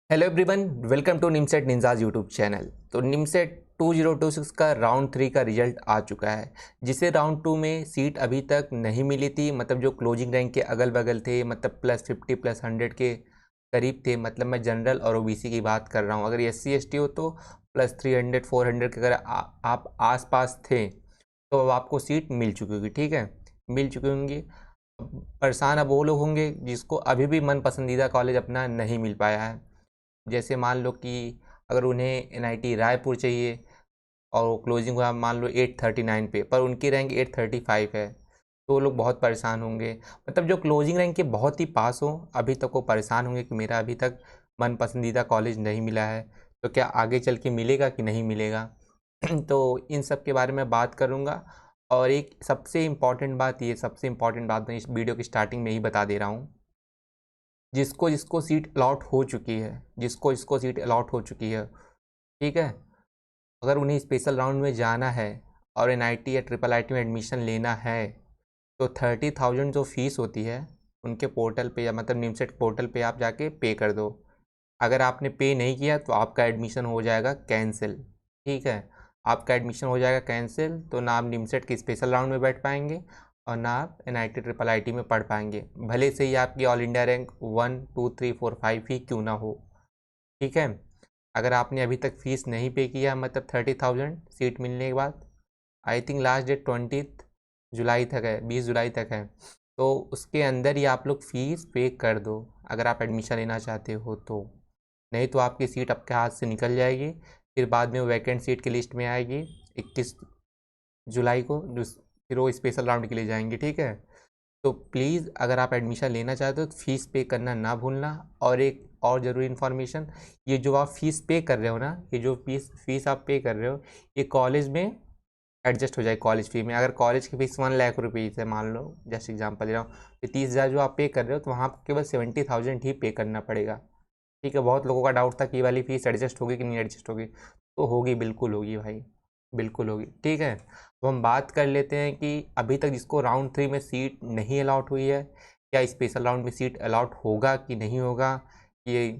Hello everyone, welcome to NIMCET ninjas YouTube channel. तो निमसेट 2026 का round 3 का रिजल्ट आ चुका है, जिसे राउंड 2 में सीट अभी तक नहीं मिली थी। मतलब जो क्लोजिंग रैंक के अगल बगल थे, मतलब +50 +100 के करीब थे। मतलब मैं जनरल और ओबीसी की बात कर रहा हूँ। अगर SC ST हो तो +300 400 के अगर आप आसपास थे तो अब आपको सीट मिल चुकी होगी। ठीक है, मिल चुकी होंगी। परेशान अब वो लोग होंगे जिसको अभी भी मन पसंदीदा कॉलेज अपना नहीं मिल पाया है। जैसे मान लो कि अगर उन्हें NIT रायपुर चाहिए और वो क्लोजिंग हुआ मान लो 839 पे, पर उनकी रैंक 835 है, तो वो लोग बहुत परेशान होंगे। मतलब जो क्लोजिंग रैंक के बहुत ही पास हो, अभी तक वो परेशान होंगे कि मेरा अभी तक मन पसंदीदा कॉलेज नहीं मिला है, तो क्या आगे चल के मिलेगा कि नहीं मिलेगा। तो इन सब के बारे में बात करूँगा। और एक सबसे इम्पॉर्टेंट बात, ये सबसे इम्पॉर्टेंट बात मैं इस वीडियो की स्टार्टिंग में ही बता दे रहा हूँ। जिसको जिसको सीट अलॉट हो चुकी है, जिसको जिसको सीट अलॉट हो चुकी है, ठीक है, अगर उन्हें स्पेशल राउंड में जाना है और NIT या IIIT में एडमिशन लेना है तो 30,000 जो फीस होती है उनके पोर्टल पे या मतलब निमसेट पोर्टल पे आप जाके पे कर दो। अगर आपने पे नहीं किया तो आपका एडमिशन हो जाएगा कैंसिल। ठीक है, आपका एडमिशन हो जाएगा कैंसिल, तो ना आप निमसेट के स्पेशल राउंड में बैठ पाएंगे और ना आप NIT IIIT में पढ़ पाएंगे, भले से ही आपकी ऑल इंडिया रैंक 1 2 3 4 5 ही क्यों ना हो। ठीक है, अगर आपने अभी तक फ़ीस नहीं पे किया, मतलब 30,000 सीट मिलने के बाद, आई थिंक लास्ट डेट 20 जुलाई तक है, 20 जुलाई तक है, तो उसके अंदर ही आप लोग फ़ीस पे कर दो अगर आप एडमिशन लेना चाहते हो तो। नहीं तो आपकी सीट आपके हाथ से निकल जाएगी, फिर बाद में वो वैकेंट सीट की लिस्ट में आएगी 21 जुलाई को, जो फिर वो स्पेशल राउंड के लिए जाएंगे। ठीक है, तो प्लीज़ अगर आप एडमिशन लेना चाहते हो तो फ़ीस पे करना ना भूलना। और एक और ज़रूरी इन्फॉर्मेशन, ये जो आप फ़ीस पे कर रहे हो ना, ये जो फ़ीस आप पे कर रहे हो, ये कॉलेज में एडजस्ट हो जाए कॉलेज फ़ी में। अगर कॉलेज की फ़ीस 1 लाख रुपीज़ है, मान लो जैसे एग्जांपल दे रहा हूँ, तो 30,000 जो आप पे कर रहे हो तो वहाँ आपको केवल 70,000 ही पे करना पड़ेगा। ठीक है, बहुत लोगों का डाउट था कि ये वाली फ़ीस एडजस्ट होगी कि नहीं एडजस्ट होगी, तो होगी, बिल्कुल होगी भाई, बिल्कुल होगी। ठीक है, तो हम बात कर लेते हैं कि अभी तक जिसको राउंड 3 में सीट नहीं अलाउट हुई है, क्या स्पेशल राउंड में सीट अलाउट होगा कि नहीं होगा, ये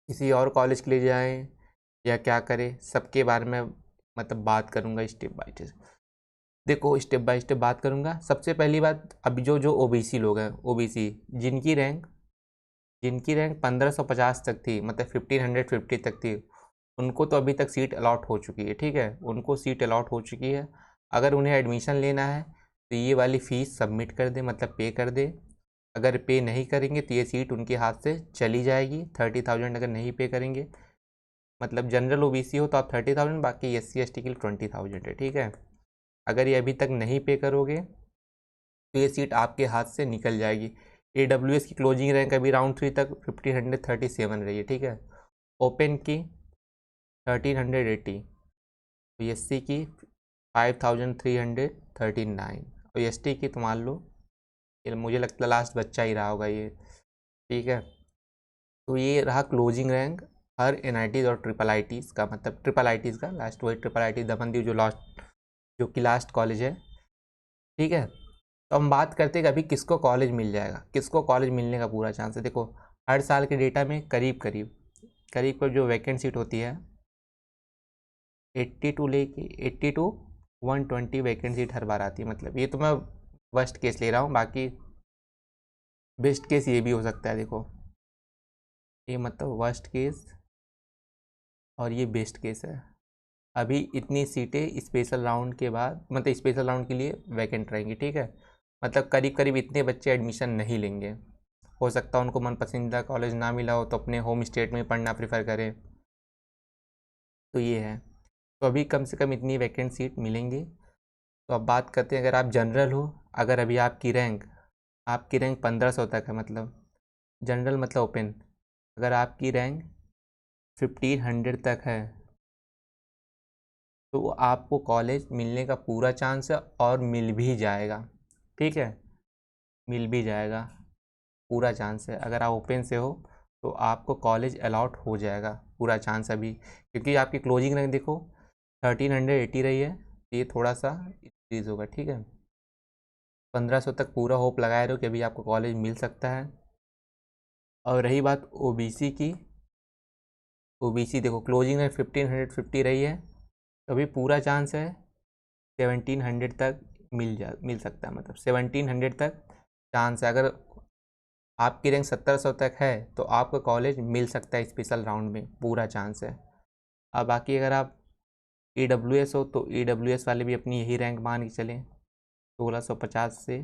किसी और कॉलेज के लिए जाएँ या क्या करें, सबके बारे में मतलब बात करूँगा स्टेप बाय स्टेप। देखो, स्टेप बाय स्टेप बात करूँगा। सबसे पहली बात, अभी जो ओबीसी लोग हैं, ओबीसी जिनकी रैंक 1550 तक थी, मतलब 1550 तक थी, उनको तो अभी तक सीट अलॉट हो चुकी है। ठीक है, उनको सीट अलॉट हो चुकी है। अगर उन्हें एडमिशन लेना है तो ये वाली फ़ीस सबमिट कर दे, मतलब पे कर दे। अगर पे नहीं करेंगे तो ये सीट उनके हाथ से चली जाएगी। 30,000 अगर नहीं पे करेंगे, मतलब जनरल ओबीसी हो तो आप 30,000, बाकी SC ST के लिए 20,000 है। ठीक है, अगर ये अभी तक नहीं पे करोगे तो ये सीट आपके हाथ से निकल जाएगी। AWS की क्लोजिंग रैंक अभी राउंड 3 तक 1537 रही है। ठीक है, ओपन की 1380, तो SC की 5339, और ST की तो मान लो, ये मुझे लगता है लास्ट बच्चा ही रहा होगा ये। ठीक है, तो ये रहा क्लोजिंग रैंक हर NIT और IIITs का, मतलब IIITs का लास्ट, वही IIIT दमनदीव जो लास्ट, जो कि लास्ट कॉलेज है। ठीक है, तो हम बात करते हैं कि अभी किसको कॉलेज मिल जाएगा, किसको कॉलेज मिलने का पूरा चांस है। देखो, हर साल के डेटा में करीब करीब जो वैकेंट सीट होती है 80 टू 120 वैकेंट सीट हर बार आती है। मतलब ये तो मैं वर्स्ट केस ले रहा हूँ, बाकी बेस्ट केस ये भी हो सकता है। देखो, ये मतलब वर्स्ट केस और ये बेस्ट केस है। अभी इतनी सीटें स्पेशल राउंड के बाद, मतलब स्पेशल राउंड के लिए वैकेंट रहेंगी। ठीक है, मतलब करीब करीब इतने बच्चे एडमिशन नहीं लेंगे। हो सकता है उनको मन पसंदीदा कॉलेज ना मिला हो तो अपने होम स्टेट में पढ़ना प्रेफर करें, तो ये है। तो अभी कम से कम इतनी वैकेंट सीट मिलेंगी। तो अब बात करते हैं, अगर आप जनरल हो, अगर अभी आपकी रैंक 1500 तक है, मतलब जनरल मतलब ओपन, अगर आपकी रैंक 1500 तक है तो आपको कॉलेज मिलने का पूरा चांस है और मिल भी जाएगा। ठीक है, मिल भी जाएगा, पूरा चांस है। अगर आप ओपन से हो तो आपको कॉलेज अलाउट हो जाएगा, पूरा चांस अभी, क्योंकि आपकी क्लोजिंग रैंक देखो 1380 रही है, तो ये थोड़ा सा इंक्रीज़ होगा। ठीक है, 1500 तक पूरा होप लगाए रहो कि अभी आपको कॉलेज मिल सकता है। और रही बात ओबीसी की, ओबीसी देखो क्लोजिंग रैंक 1550 रही है, तो अभी पूरा चांस है 1700 तक मिल सकता है, मतलब 1700 तक चांस है। अगर आपकी रैंक 1700 तक है तो आपका कॉलेज मिल सकता है स्पेशल राउंड में, पूरा चांस है। अब बाकी अगर आप EWS हो तो EWS वाले भी अपनी यही रैंक मान के चलें, 1650 से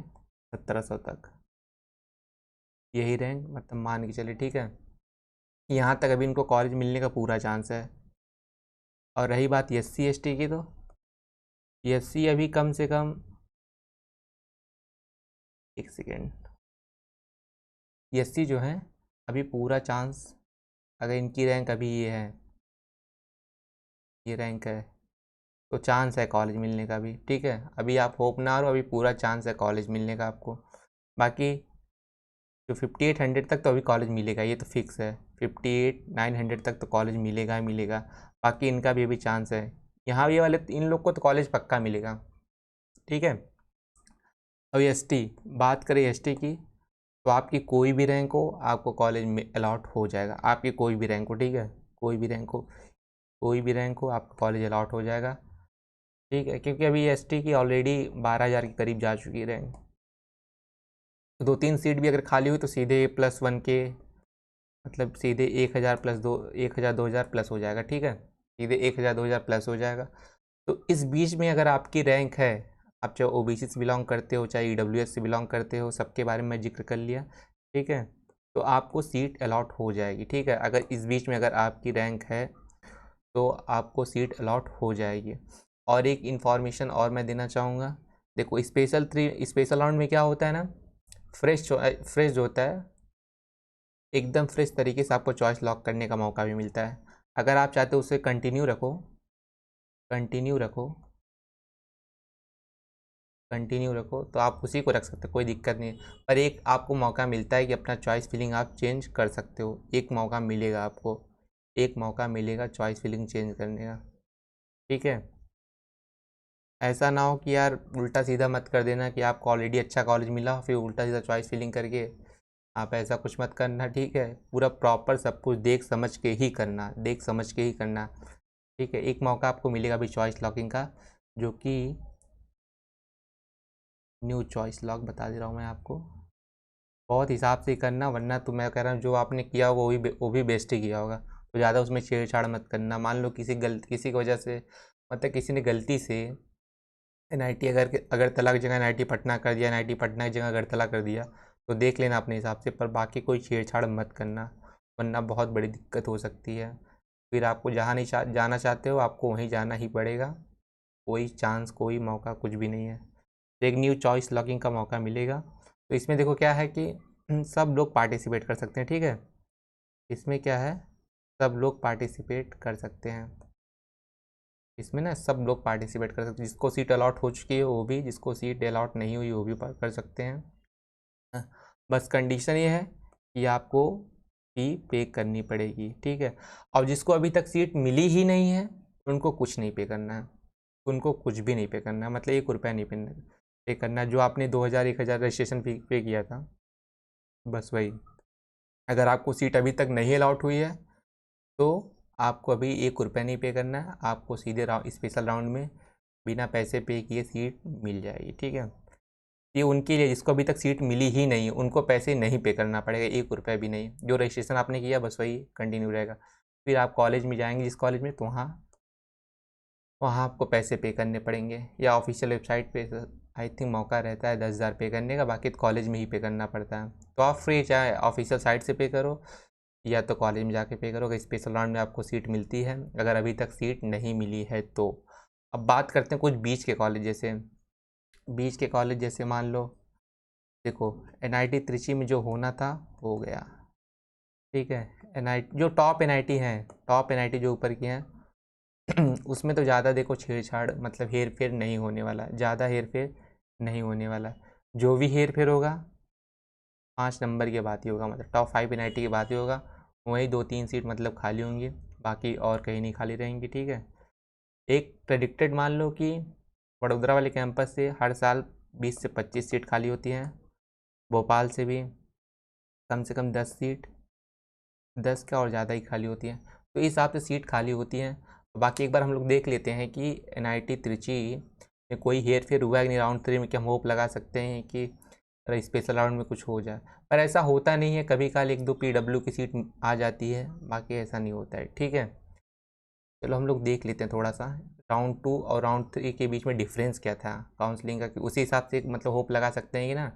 1700 तक यही रैंक मतलब मान के चले, ठीक है। यहाँ तक अभी इनको कॉलेज मिलने का पूरा चांस है। और रही बात SC ST की, तो SC अभी कम से कम, एक सेकेंड, SC जो है अभी पूरा चांस, अगर इनकी रैंक अभी ये रैंक है तो चांस है कॉलेज मिलने का भी, ठीक है। अभी आप होप ना हो, अभी पूरा चांस है कॉलेज मिलने का आपको। बाकी जो 5800 तक तो अभी कॉलेज मिलेगा, ये तो फिक्स है। 58,900 तक तो कॉलेज मिलेगा ही मिलेगा। बाकी इनका भी अभी चांस है। यहाँ ये वाले इन लोग को तो कॉलेज पक्का मिलेगा, ठीक है। अभी ST बात करें, ST की, तो आपकी कोई भी रैंक हो आपको कॉलेज में अलाउट हो जाएगा। आपकी कोई भी रैंक हो, ठीक है, कोई भी रैंक हो, कोई भी रैंक हो आपका कॉलेज अलाउट हो जाएगा, ठीक है। क्योंकि अभी ST की ऑलरेडी 12,000 के करीब जा चुकी है रैंक। तो 2-3 सीट भी अगर खाली हुई तो सीधे +1 के, मतलब सीधे 1000 + 2, 1000 2000 प्लस हो जाएगा, ठीक है। सीधे 1000 2000 प्लस हो जाएगा। तो इस बीच में अगर आपकी रैंक है, आप चाहे OBC से बिलोंग करते हो चाहे EWS से बिलोंग करते हो, सबके बारे में जिक्र कर लिया, ठीक है। तो आपको सीट अलॉट हो जाएगी, ठीक है। अगर इस बीच में अगर आपकी रैंक है तो आपको सीट अलॉट हो जाएगी। और एक इन्फॉर्मेशन और मैं देना चाहूँगा, देखो स्पेशल राउंड में क्या होता है ना, फ्रेश जो होता है, एकदम फ्रेश तरीके से आपको चॉइस लॉक करने का मौका भी मिलता है। अगर आप चाहते हो उसे कंटिन्यू रखो, कंटिन्यू रखो, कंटिन्यू रखो, तो आप उसी को रख सकते हो, कोई दिक्कत नहीं है। पर एक आपको मौका मिलता है कि अपना चॉइस फिलिंग आप चेंज कर सकते हो। एक मौका मिलेगा आपको, एक मौका मिलेगा चॉइस फिलिंग चेंज करने का, ठीक है। ऐसा ना हो कि यार उल्टा सीधा मत कर देना कि आपको ऑलरेडी अच्छा कॉलेज मिला फिर उल्टा सीधा चॉइस फिलिंग करके, आप ऐसा कुछ मत करना, ठीक है। पूरा प्रॉपर सब कुछ देख समझ के ही करना, देख समझ के ही करना, ठीक है। एक मौका आपको मिलेगा अभी चॉइस लॉकिंग का, जो कि न्यू चॉइस लॉक बता दे रहा हूँ मैं आपको। बहुत हिसाब से ही करना, वरना तो मैं कह रहा हूँ जो आपने किया होगा वो भी बेस्ट ही किया होगा। तो ज़्यादा उसमें छेड़छाड़ मत करना। मान लो किसी की वजह से, मतलब किसी ने गलती से NIT अगरतला की जगह NIT पटना कर दिया, NIT पटना की जगह अगरतला कर दिया, तो देख लेना अपने हिसाब से। पर बाकी कोई छेड़छाड़ मत करना, वरना बहुत बड़ी दिक्कत हो सकती है। फिर आपको जहाँ नहीं जाना चाहते हो आपको वहीं जाना ही पड़ेगा। कोई चांस, कोई मौका कुछ भी नहीं है। तो एक न्यू चॉइस लॉकिंग का मौका मिलेगा। तो इसमें देखो क्या है कि सब लोग पार्टिसिपेट कर सकते हैं, ठीक है। इसमें क्या है, सब लोग पार्टिसिपेट कर सकते हैं। इसमें ना सब लोग पार्टिसिपेट कर सकते हैं, जिसको सीट अलॉट हो चुकी है वो भी, जिसको सीट अलॉट नहीं हुई वो भी कर सकते हैं। हाँ, बस कंडीशन ये है कि आपको फी पे करनी पड़ेगी, ठीक है। और जिसको अभी तक सीट मिली ही नहीं है उनको कुछ नहीं पे करना है, उनको कुछ भी नहीं पे करना है, मतलब 1 रुपया नहीं पे करना है। जो आपने 2000 1000 रजिस्ट्रेशन फी पे किया था, बस वही। अगर आपको सीट अभी तक नहीं अलॉट हुई है तो आपको अभी 1 रुपया नहीं पे करना है, आपको सीधे स्पेशल राउंड में बिना पैसे पे किए सीट मिल जाएगी, ठीक है। ये उनके लिए जिसको अभी तक सीट मिली ही नहीं, उनको पैसे नहीं पे करना पड़ेगा, 1 रुपया भी नहीं। जो रजिस्ट्रेशन आपने किया बस वही कंटिन्यू रहेगा। फिर आप कॉलेज में जाएंगे जिस कॉलेज में, तो वहाँ आपको पैसे पे करने पड़ेंगे, या ऑफिशियल वेबसाइट पे आई थिंक मौका रहता है 10,000 पे करने का, बाकी तो कॉलेज में ही पे करना पड़ता है। तो आप फ्री चाहे ऑफिशियल साइट से पे करो या तो कॉलेज में जाके पे करो, अगर स्पेशल राउंड में आपको सीट मिलती है। अगर अभी तक सीट नहीं मिली है तो अब बात करते हैं कुछ बीच के कॉलेज, जैसे मान लो, देखो NIT त्रिची में जो होना था हो गया, ठीक है। NIT जो टॉप NIT हैं, टॉप NIT जो ऊपर की हैं उसमें तो ज़्यादा देखो छेड़छाड़, मतलब हेर फेर नहीं होने वाला, ज़्यादा हेर फेर नहीं होने वाला। जो भी हेर फेर होगा 5 नंबर की बात ही होगा, मतलब टॉप 5 NIT की बात ही होगा। वही 2-3 सीट मतलब खाली होंगी, बाकी और कहीं नहीं खाली रहेंगी, ठीक है। एक प्रेडिक्टेड मान लो कि वडोदरा वाले कैंपस से हर साल 20 से 25 सीट खाली होती हैं, भोपाल से भी कम से कम 10 सीट, 10 क्या और ज़्यादा ही खाली होती हैं। तो इस हिसाब से सीट खाली होती हैं। बाकी एक बार हम लोग देख लेते हैं कि NIT त्रिची में कोई हेर फेर हुआ है कि नहीं राउंड 3 में, कि हम होप लगा सकते हैं कि स्पेशल राउंड में कुछ हो जाए। पर ऐसा होता नहीं है, कभी काल 1-2 PW की सीट आ जाती है, बाकी ऐसा नहीं होता है। ठीक है, चलो हम लोग देख लेते हैं थोड़ा सा राउंड 2 और राउंड 3 के बीच में डिफरेंस क्या था काउंसलिंग का, कि उसी हिसाब से मतलब होप लगा सकते हैं कि ना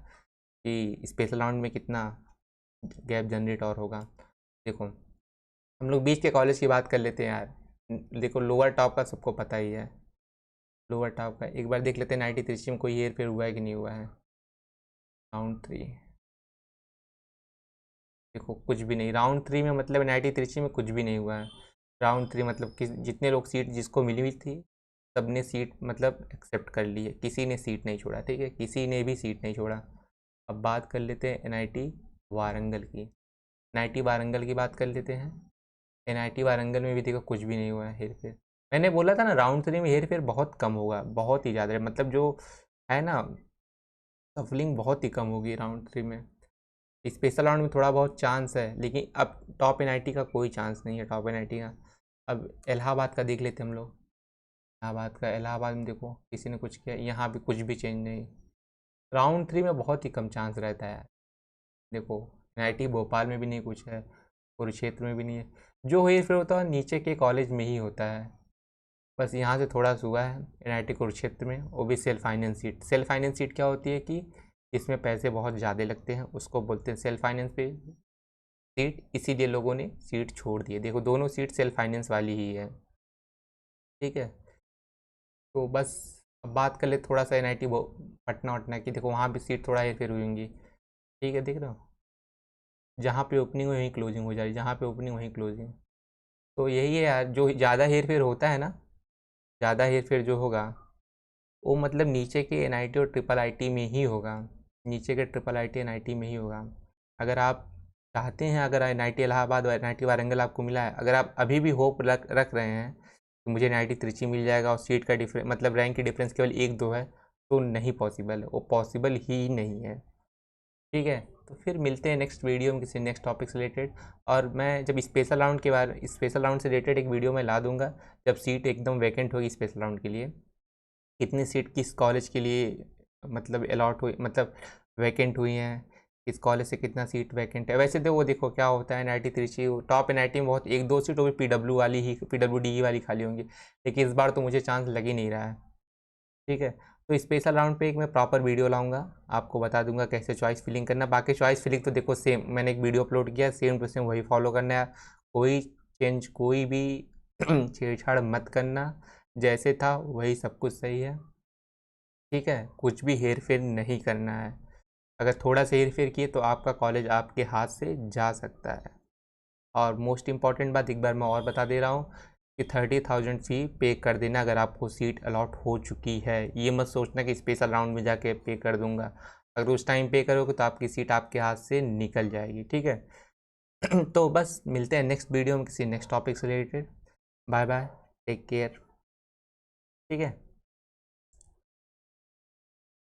कि स्पेशल राउंड में कितना गैप जनरेट और होगा। देखो हम लोग बीच के कॉलेज की बात कर लेते हैं यार। देखो लोअर टॉप का सबको पता ही है, लोअर टॉप का एक बार देख लेते हैं NIT त्रिची में कोई हेर फेर हुआ है कि नहीं हुआ है। राउंड 3 देखो कुछ भी नहीं, राउंड 3 में मतलब NIT त्रिची में कुछ भी नहीं हुआ है। राउंड 3 मतलब किस जितने लोग सीट जिसको मिली हुई थी सब ने सीट मतलब एक्सेप्ट कर ली है, किसी ने सीट नहीं छोड़ा। ठीक है, किसी ने भी सीट नहीं छोड़ा। अब बात कर लेते हैं NIT वारंगल की। NIT वारंगल की बात कर लेते हैं। NIT वारंगल में भी देखो कुछ भी नहीं हुआ है हेर फेर। मैंने बोला था ना राउंड 3 में हेर फेर बहुत कम होगा, बहुत ही ज़्यादा, मतलब जो है ना सफलिंग बहुत ही कम होगी राउंड 3 में। स्पेशल राउंड में थोड़ा बहुत चांस है, लेकिन अब टॉप NIT का कोई चांस नहीं है, टॉप NIT का। अब इलाहाबाद का देख लेते हम लोग। इलाहाबाद में देखो किसी ने कुछ किया, यहाँ भी कुछ भी चेंज नहीं। राउंड 3 में बहुत ही कम चांस रहता है। देखो NIT भोपाल में भी नहीं कुछ है, कुरुक्षेत्र में भी नहीं है। जो हुई फिर होता है नीचे के कॉलेज में ही होता है। बस यहाँ से थोड़ा सा हुआ है NIT कुरुक्षेत्र में, वो भी self finance seat. Self finance seat क्या होती है कि इसमें पैसे बहुत ज़्यादा लगते हैं, उसको बोलते हैं सेल्फ फाइनेंस पे सीट, इसीलिए लोगों ने सीट छोड़ दी है। देखो दोनों सीट सेल्फ फाइनेंस वाली ही है। ठीक है, तो बस अब बात कर ले थोड़ा सा NIT पटना वटना की। देखो वहाँ भी सीट थोड़ा हेर फेर हुई होंगी। ठीक है, देख रहे हो जहाँ पे ओपनिंग हो वहीं क्लोजिंग हो जा रही, जहाँ पे ओपनिंग वहीं क्लोजिंग। तो यही है यार, जो ज़्यादा हेर फेर होता है ना, ज़्यादा हेर फेर जो होगा वो मतलब नीचे के NIT और IIT में ही होगा। नीचे के IIT NIT में ही होगा। अगर आप चाहते हैं, अगर NIT इलाहाबाद और NIT वारंगल आपको मिला है, अगर आप अभी भी होप रख रहे हैं कि मुझे NIT त्रिची मिल जाएगा और सीट का डिफरेंस मतलब रैंक की डिफरेंस केवल 1-2 है, तो नहीं पॉसिबल है, वो पॉसिबल ही नहीं है। ठीक है, तो फिर मिलते हैं नेक्स्ट वीडियो में किसी नेक्स्ट टॉपिक से रिलेटेड। और मैं जब स्पेशल राउंड से रिलेटेड एक वीडियो में ला दूंगा, जब सीट एकदम वैकेंट होगी स्पेशल राउंड के लिए, कितनी सीट किस कॉलेज के लिए मतलब अलॉट हुई, मतलब वैकेंट हुई हैं, किस कॉलेज से कितना सीट वैकेंट है। वैसे तो वो देखो क्या होता है NIT त्रिची टॉप NIT में बहुत 1-2 सीट होगी PW वाली ही, PWD वाली खाली होंगी, लेकिन इस बार तो मुझे चांस लग ही नहीं रहा है। ठीक है, तो स्पेशल राउंड पे एक मैं प्रॉपर वीडियो लाऊंगा, आपको बता दूंगा कैसे चॉइस फिलिंग करना। बाकी चॉइस फिलिंग तो देखो सेम, मैंने एक वीडियो अपलोड किया, सेम टू सेम वही फॉलो करना है। कोई चेंज कोई भी छेड़छाड़ मत करना, जैसे था वही सब कुछ सही है। ठीक है, कुछ भी हेर फेर नहीं करना है। अगर थोड़ा सा हेर फेर किए तो आपका कॉलेज आपके हाथ से जा सकता है। और मोस्ट इम्पॉर्टेंट बात एक बार मैं और बता दे रहा हूँ कि 30,000 फ़ी पे कर देना अगर आपको सीट अलॉट हो चुकी है। ये मत सोचना कि स्पेशल राउंड में जाके पे कर दूंगा। अगर उस टाइम पे करोगे तो आपकी सीट आपके हाथ से निकल जाएगी। ठीक है तो बस मिलते हैं नेक्स्ट वीडियो में किसी नेक्स्ट टॉपिक से related. Bye bye, take care. ठीक है।